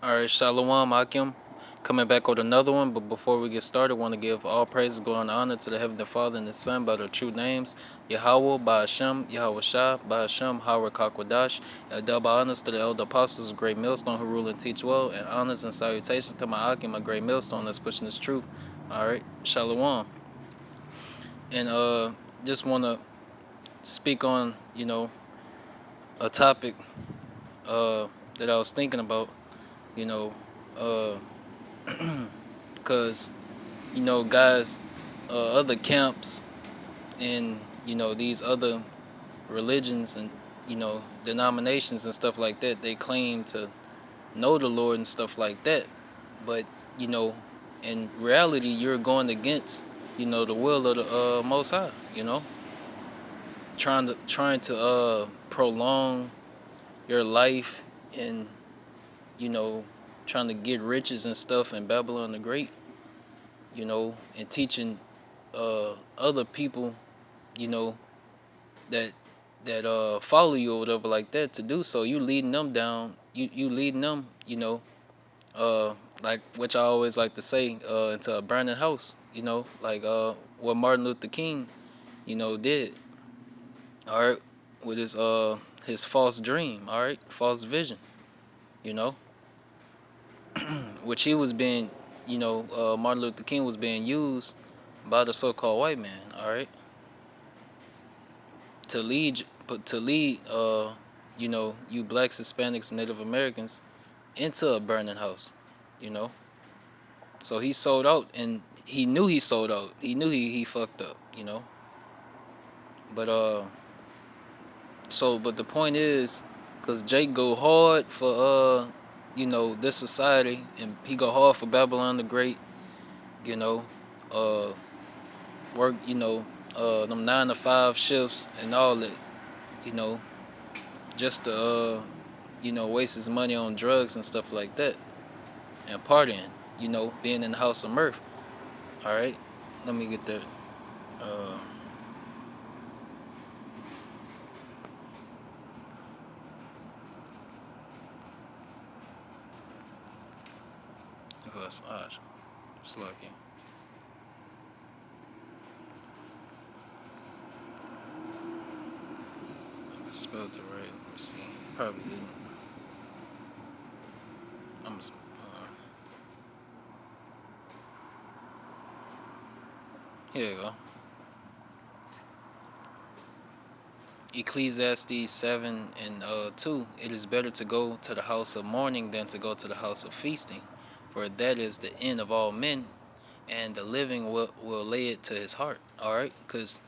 All right, Shalom, Akim. Coming back with another one, but before we get started, I want to give all praise, glory, and honor to the Heavenly Father and the Son by their true names, Yahweh, by Hashem, Yahweh Shah, by Hashem, Howard Kakwadash, and double honors to the elder apostles, of great millstone who rule and teach well, and honors and salutations to my Akim, a great millstone that's pushing this truth. All right, Shalom. And just want to speak on, a topic that I was thinking about, you know, uh, because guys, other camps and these other religions and denominations and stuff like that, they claim to know the Lord and stuff like that, but you know, in reality, you're going against the will of the Most High. Trying to prolong your life and you know trying to get riches and stuff in Babylon the Great, and teaching other people, you know, that follow you or whatever like that to do so. You leading them down. You leading them, like which I always like to say, into a burning house. Like what Martin Luther King, did. All right, with his false dream. All right, false vision. You know, which he was being, Martin Luther King was being used by the so-called white man. All right, to lead, you blacks, Hispanics, Native Americans into a burning house. You know, so he sold out, and he knew he sold out. He knew he fucked up. But but the point is, cause Jake go hard for this society, and he go hard for Babylon the Great. You know, uh, work them 9 to 5 shifts and all that. You know, just to waste his money on drugs and stuff like that, and partying. Being in the house of mirth. All right, let me get that. Uh, That's odd. It's lucky. I spelled it right. Let me see. Probably didn't. I'm. Here you go. Ecclesiastes 7 and 2. It is better to go to the house of mourning than to go to the house of feasting, for that is the end of all men, and the living will lay it to his heart. All right, because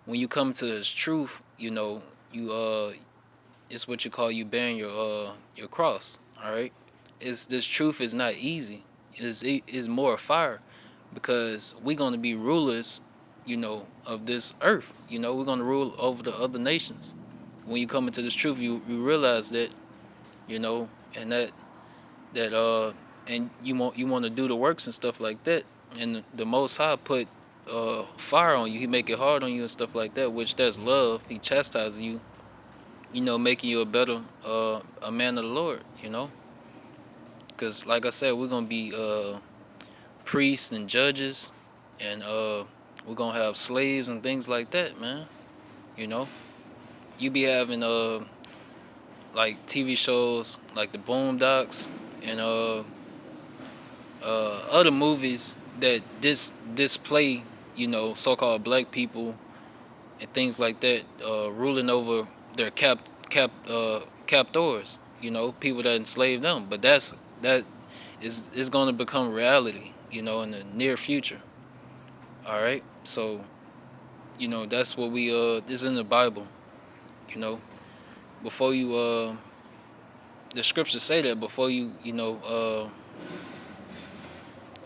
when you come to his truth, you it's what you call you bearing your cross. All right, it's this truth is not easy. Is more fire, because we're gonna be rulers, of this earth. We're gonna rule over the other nations. When you come into this truth, you realize that, and that and you want to do the works and stuff like that. And the Most High put fire on you. He make it hard on you and stuff like that, which that's love. He chastises you, making you a better a man of the Lord. Because like I said, we're gonna be priests and judges, and we're gonna have slaves and things like that, man. You know, you be having like TV shows like the Boondocks and other movies that display so-called black people and things like that, ruling over their captors, people that enslave them. But that is going to become reality, in the near future. All right, so that's what we is in the Bible. you know Before you the scriptures say that before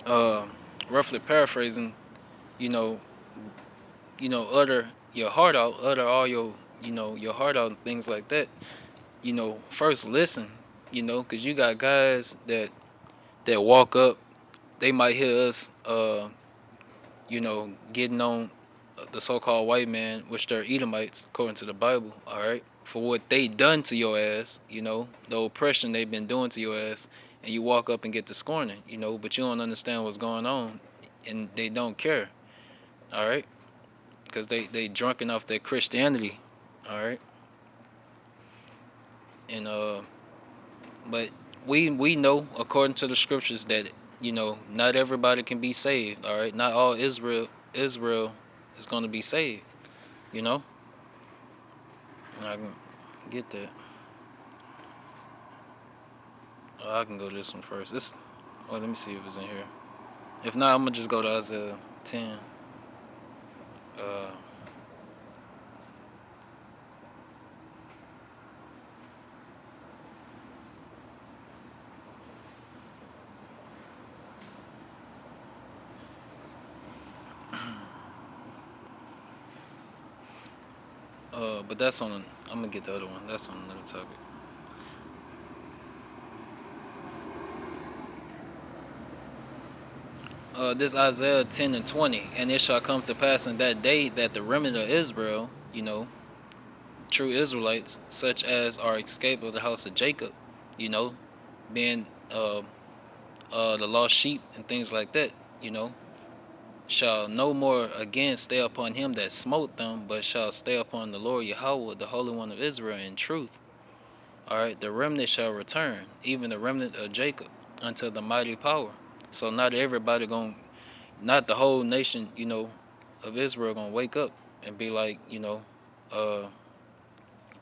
uh roughly paraphrasing, you know utter your heart out, utter all your heart out and things like that. First listen, because you got guys that walk up, they might hear us getting on the so-called white man, which they're Edomites according to the Bible, all right, for what they done to your ass, the oppression they've been doing to your ass, and you walk up and get the scorning, but you don't understand what's going on, and they don't care, all right, because they drunken off their Christianity, all right, and but we know according to the scriptures that not everybody can be saved, all right, not all Israel is going to be saved, you know, and I can get that. I can go to this one first. Let me see if it's in here. If not, I'm gonna just go to Isaiah 10. Uh, but that's on. I'm gonna get the other one. That's on another topic. This Isaiah 10 and 20, and it shall come to pass in that day that the remnant of Israel, true Israelites, such as are escaped of the house of Jacob, you know, being the lost sheep and things like that, shall no more again stay upon him that smote them, but shall stay upon the Lord Yahweh, the Holy One of Israel, in truth. All right, the remnant shall return, even the remnant of Jacob, unto the mighty power. So not everybody not the whole nation, of Israel gonna wake up and be like, uh,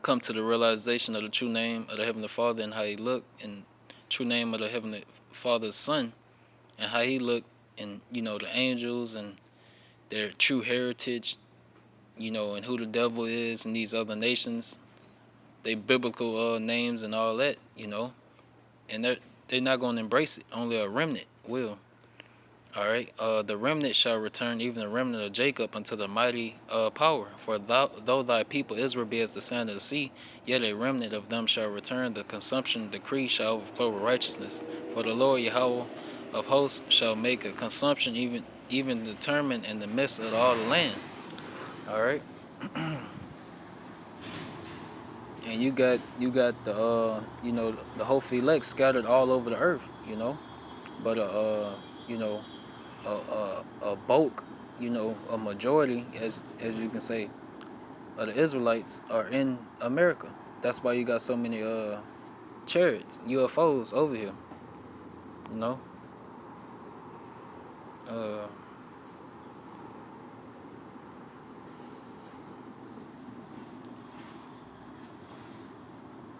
come to the realization of the true name of the Heavenly Father and how He look, and true name of the Heavenly Father's Son and how He look, and the angels and their true heritage, and who the devil is and these other nations, they biblical names and all that, and they're not going to embrace it. Only a remnant will. All right. The remnant shall return, even the remnant of Jacob, unto the mighty power. For though thy people Israel be as the sand of the sea, yet a remnant of them shall return. The consumption decree shall overflow with righteousness. For the Lord Yahweh of hosts shall make a consumption even determined in the midst of all the land. All right. And you got the the whole elect scattered all over the earth, but you know a bulk, a majority, as you can say, of the Israelites are in America. That's why you got so many chariots, UFOs over here. You know,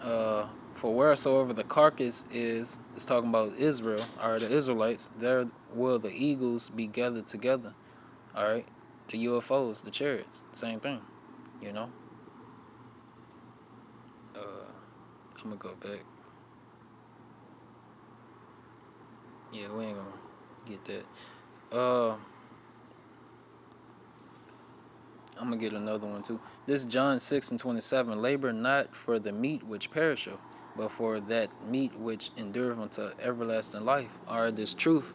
uh, for wheresoever the carcass is, it's talking about Israel, or the Israelites. There will the eagles be gathered together. All right, the UFOs, the chariots, same thing. You know. Uh, I'm gonna go back. Yeah, we ain't gonna get that. I'm gonna get another one too. This John 6:27. Labor not for the meat which perisheth, but for that meat which endureth unto everlasting life. All right, this truth,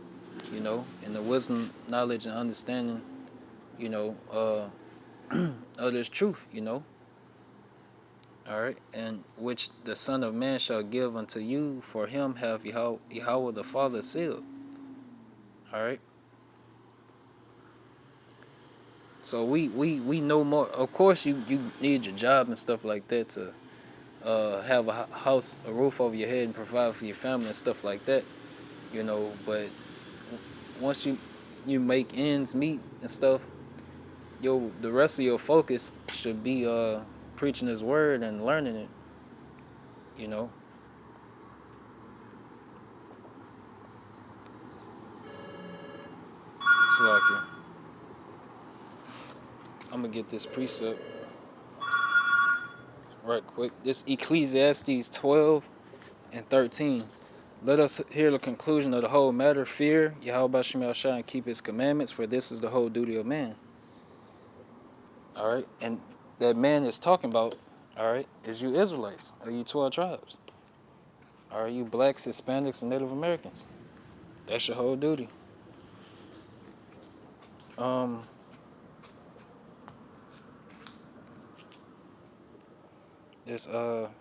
and the wisdom, knowledge, and understanding, of this truth, All right, and which the Son of Man shall give unto you, for him have Yahweh the Father sealed. All right. So we know more. Of course, you need your job and stuff like that to have a house, a roof over your head, and provide for your family and stuff like that. But once you make ends meet and stuff, the rest of your focus should be preaching His word and learning it. You know. It's like I'm gonna get this precept right quick. This Ecclesiastes 12 and 13. Let us hear the conclusion of the whole matter. Fear Yahweh Shem Yahshua and keep His commandments, for this is the whole duty of man. All right, and that man is talking about, all right, is you Israelites, are you 12 tribes? Are you blacks, Hispanics, and Native Americans? That's your whole duty. It's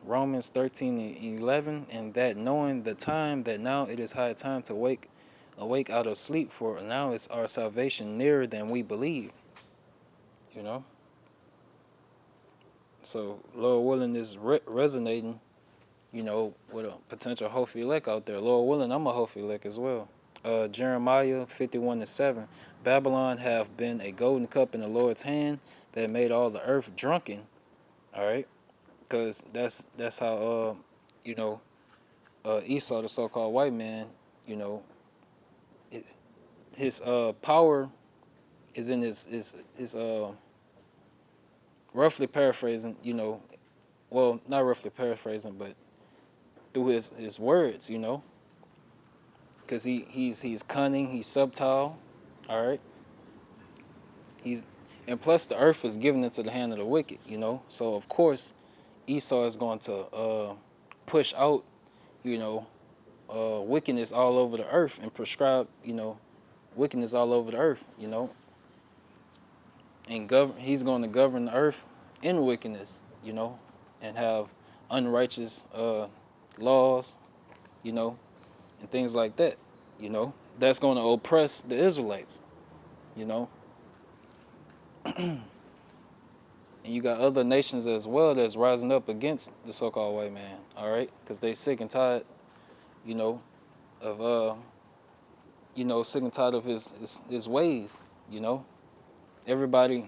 Romans 13:11, and that knowing the time that now it is high time to awake out of sleep, for now is our salvation nearer than we believe. You know, so Lord willing is resonating. With a potential Hophi elect out there. Lord willing, I'm a Hophi elect as well. Jeremiah 51:7. Babylon have been a golden cup in the Lord's hand that made all the earth drunken. All right, because that's how you know Esau, the so-called white man, you know, it, his power is in his roughly paraphrasing, well, not roughly paraphrasing, but through his words, because he's cunning, he's subtle, all right. He's and plus the earth was given into the hand of the wicked, So of course, Esau is going to push out, you know, wickedness all over the earth and prescribe, wickedness all over the earth, and he's going to govern the earth in wickedness, and have unrighteous laws, you know, and things like that, that's going to oppress the Israelites, you know. And you got other nations as well that's rising up against the so-called white man, all right? Because they sick and tired, you know, of sick and tired of his ways, Everybody,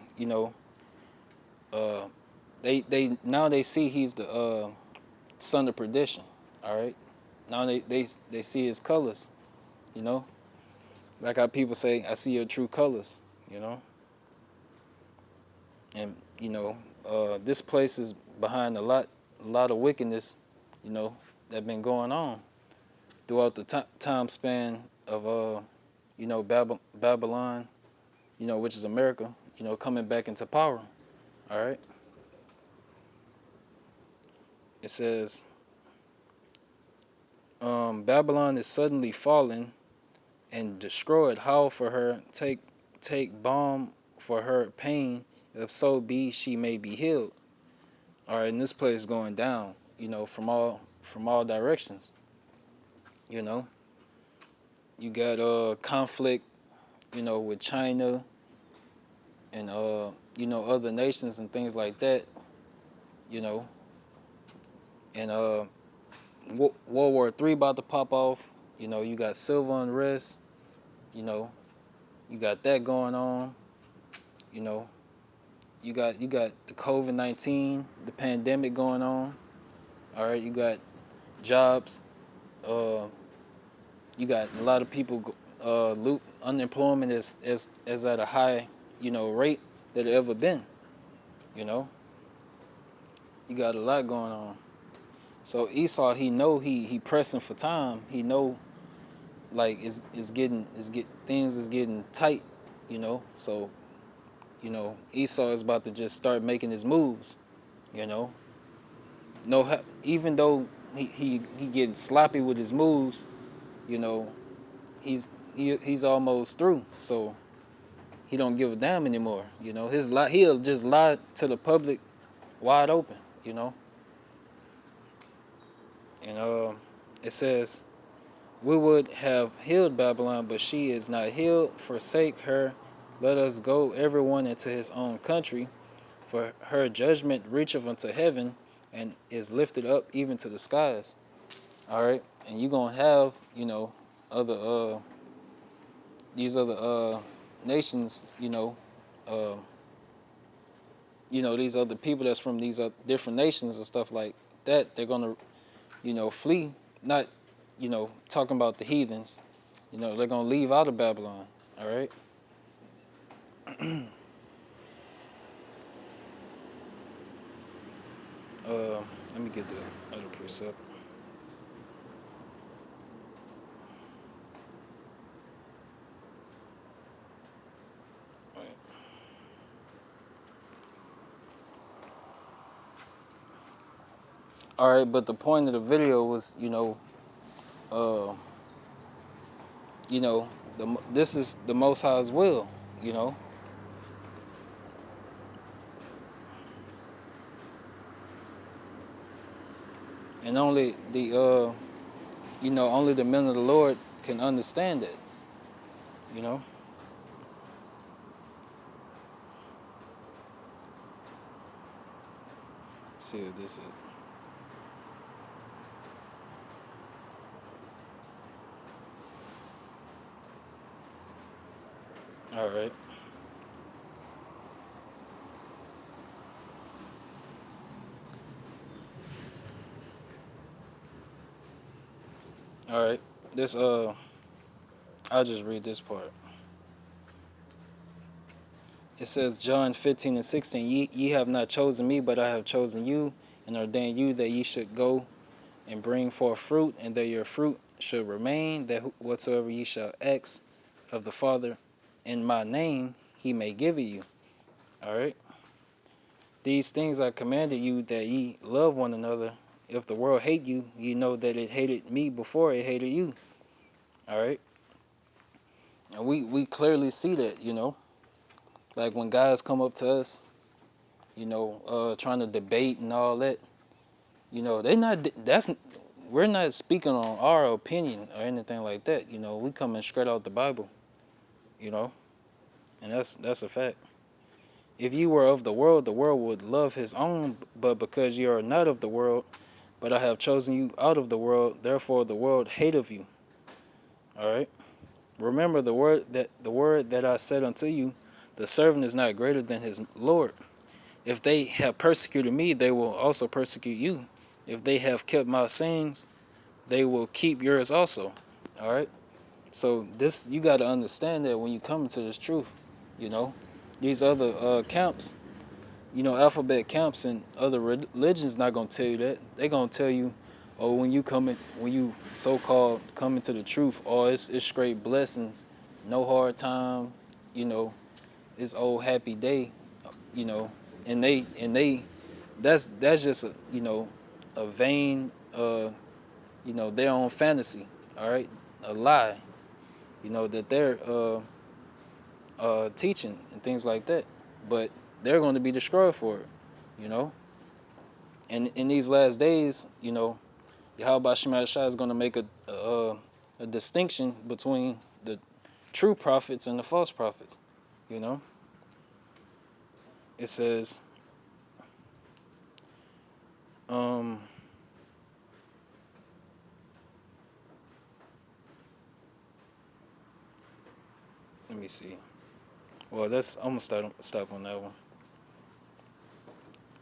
they now they see he's the son of perdition, all right? Now they see his colors, you know. Like how people say, "I see your true colors," And this place is behind a lot of wickedness, that been going on throughout the time span of Babylon, which is America, coming back into power. All right. It says, Babylon is suddenly fallen and destroyed. Howl for her, take balm for her pain, if so be she may be healed. All right, and this place is going down, from all directions. You got conflict, with China and other nations and things like that, and World War III about to pop off. You got civil unrest. You got that going on. You got the COVID-19, the pandemic going on. All right, you got jobs. You got a lot of people. Unemployment is at a high, rate that it ever been. You got a lot going on. So Esau, he know he pressing for time. He know, like things is getting tight. So Esau is about to just start making his moves. No, even though he getting sloppy with his moves, he's almost through. So he don't give a damn anymore. He'll just lie to the public wide open. And it says, we would have healed Babylon, but she is not healed. Forsake her. Let us go, everyone, into his own country. For her judgment reacheth unto heaven, and is lifted up even to the skies. All right, and you're gonna have, other these other nations, these other people that's from these different nations and stuff like that. They're gonna, flee. Not, talking about the heathens. They're gonna leave out of Babylon. All right. Let me get the other precept. All right, but the point of the video was, this is the Most High's will, and only the only the men of the Lord can understand it. You know. See what this is. All right. All right. This I'll just read this part. It says John 15:16. Ye have not chosen me, but I have chosen you, and ordained you that ye should go and bring forth fruit, and that your fruit should remain, that whatsoever ye shall ask of the Father in my name, he may give it you. All right. These things I commanded you, that ye love one another. If the world hate you, ye know that it hated me before it hated you. All right. And we clearly see that, like when guys come up to us, trying to debate and all that, they not that's we're not speaking on our opinion or anything like that. We coming straight out the Bible, you know, and that's a fact. If you were of the world would love his own, but because you are not of the world, but I have chosen you out of the world, therefore the world hate of you. All right. Remember the word that I said unto you, the servant is not greater than his Lord. If they have persecuted me, they will also persecute you. If they have kept my sayings, they will keep yours also. All right. So this you got to understand that when you come into this truth, you know, these other camps, alphabet camps and other religions not gonna tell you that. They gonna tell you, oh, when you so-called come into the truth, oh, it's straight blessings, no hard time, you know, it's old happy day, you know, and they that's just a vain their own fantasy, all right, a lie, that they're teaching and things like that, but they're going to be destroyed for it, you know. And in these last days, Yahweh Shema Shai is going to make a distinction between the true prophets and the false prophets. You know, it says, um, let me see. Well, I'm gonna stop on that one.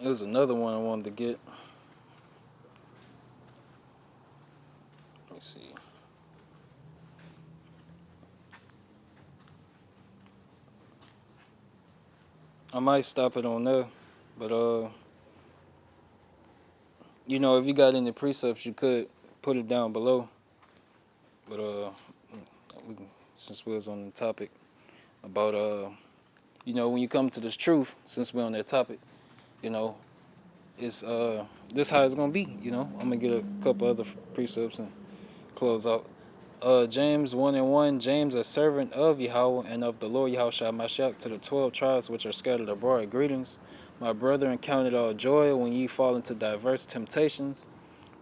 It was another one I wanted to get. Let me see. I might stop it on there, but if you got any precepts, you could put it down below. But since we was on the topic about when you come to this truth, since we're on that topic, you know, it's this how it's gonna be. I'm gonna get a couple other precepts and close out. James 1:1. James, a servant of Yahweh and of the Lord Yahweh Shai Mashiach, to the 12 tribes which are scattered abroad, greetings. My brethren, count it all joy when ye fall into diverse temptations,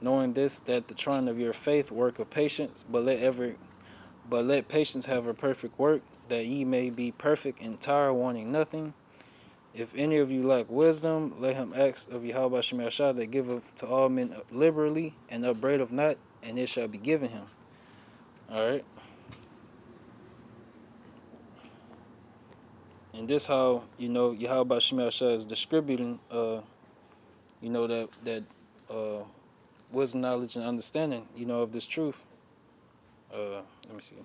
knowing this, that the trying of your faith work of patience, but let patience have a perfect work, that ye may be perfect, entire, wanting nothing. If any of you lack wisdom, let him ask of Yahweh Shema Shai, that giveth to all men liberally, and upbraideth not, and it shall be given him. All right. And this how Yahweh Shema Shai is distributing that wisdom, knowledge, and understanding of this truth. Let me see.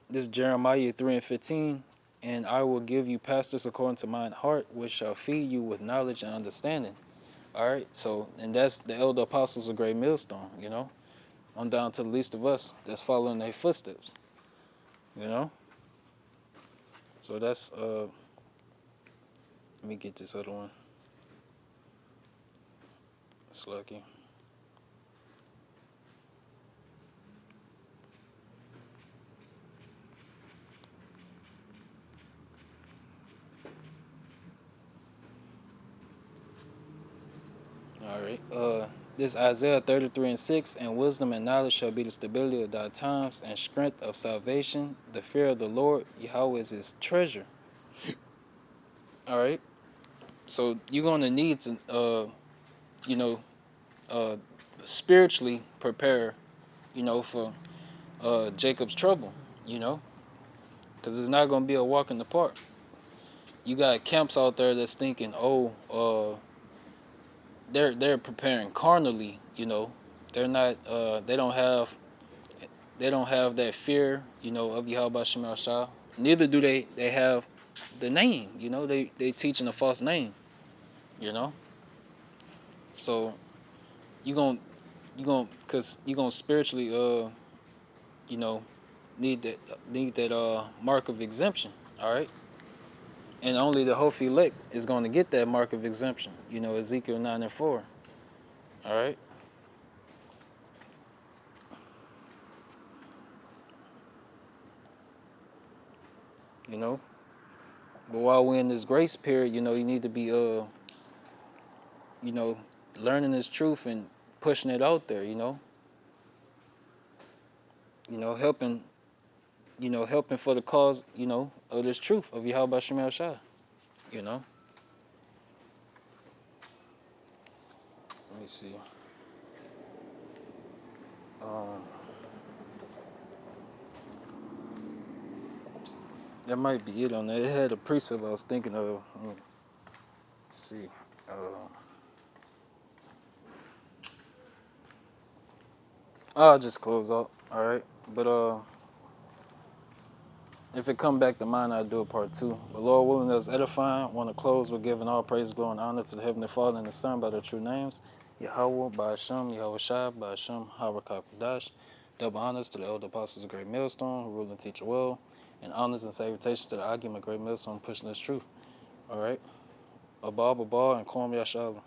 This is Jeremiah 3:15. And I will give you pastors according to mine heart, which shall feed you with knowledge and understanding. All right. So, and that's the elder apostles of Great Millstone. On down to the least of us that's following their footsteps. You know. So that's let me get this other one. It's lucky. All All right. This Isaiah 33:6, and wisdom and knowledge shall be the stability of thy times, and strength of salvation. The fear of the Lord, Yahweh is his treasure. All right. So you're gonna need to, you know, uh, spiritually prepare, for Jacob's trouble. You know, because it's not gonna be a walk in the park. You got camps out there that's thinking, oh, they're preparing carnally. They're not. They don't have that fear. Of Yahweh Shema Shah. Neither do they have the name. They teaching a false name. You know, so you gon' cause you gonna spiritually you know need that mark of exemption. All right. And only the Hofi elect is going to get that mark of exemption. Ezekiel 9:4. All right. You know. But while we're in this grace period, you need to be you know, learning this truth and pushing it out there. Helping. Helping for the cause. Of this truth of Yahweh Shemel Shah. You know. Let me see. Um, that might be it on there. It had a precept I was thinking of. Let's see. I'll just close out. All right. But if it come back to mind, I'll do a part two. But Lord willing, that's edifying. Want to close with giving all praise, glory, and honor to the Heavenly Father and the Son by their true names. Yahweh, Ba'ashem, Yahweh Shai, Ba'ashem, Harakah Kodash. Double honors to the elder apostles of Great Millstone, who rule and teach well. And honors and salutations to the Agim of Great Millstone, pushing this truth. All right. Abba, and Kwam Yashala.